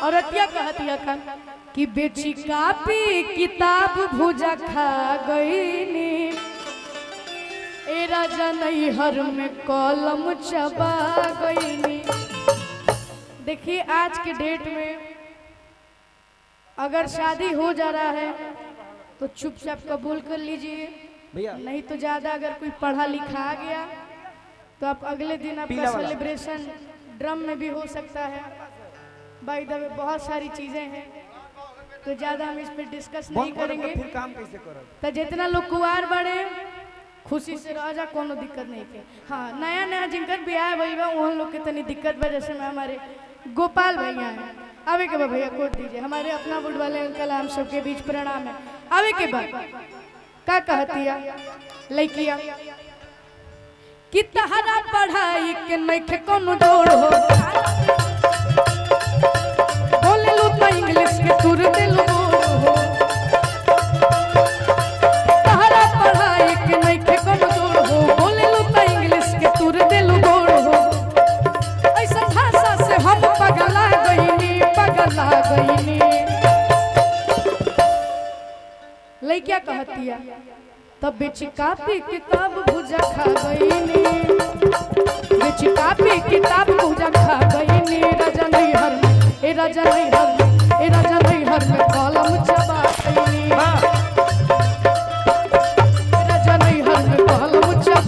और अतिया कहतिया खान कि बेची कापी किताब भुजा खा गईनी ए राजा नैहर में कलम चबा गईनी। देखिए आज के डेट में अगर शादी हो जा रहा है तो चुपचाप कबूल कर लीजिए भैया, नहीं तो ज्यादा अगर कोई पढ़ा लिखा आ गया तो आप अगले दिन आपका सेलिब्रेशन ड्रम में भी हो सकता है। बाय द वे बहुत सारी चीजें हैं तो ज्यादा हम इस पर डिस्कस नहीं करेंगे। फिर काम कैसे करो? तो जितना लोग कुआर बड़े खुशी से रह जा, कोनो दिक्कत नहीं के। हाँ, नया नया जिनकर ब्याह भइल बा उन लोग के तनी दिक्कत बा। जैसे में हमारे गोपाल भैया हैं, आवे के बाद भैया कोट दीजिए। हमारे अपना बुढ़ वाले अंकल हम सबके बीच प्रणाम है। आवे के बाद का कहतिया लइकिया कि तहरा पढ़ाई के नइखे कोनो जोड़ हो, बोले लो तो इंग्लिश के तुर दिल हो। तहरा पढ़ाई के नइखे कोनो जोड़ हो, बोले लो तो इंग्लिश के तुर दिल हो। ऐसा भाषा से हम पगला गईनी, पगला गईनी। लइकिया कहतिया तब बेची कापी किताब भुजा खा गईनी, बेची कापी किताब भुजा खा गईनी। राजा नैहर में ए राजा नैहर में ए राजा नैहर में कलम चबा गईनी, राजा नैहर में कलम चबा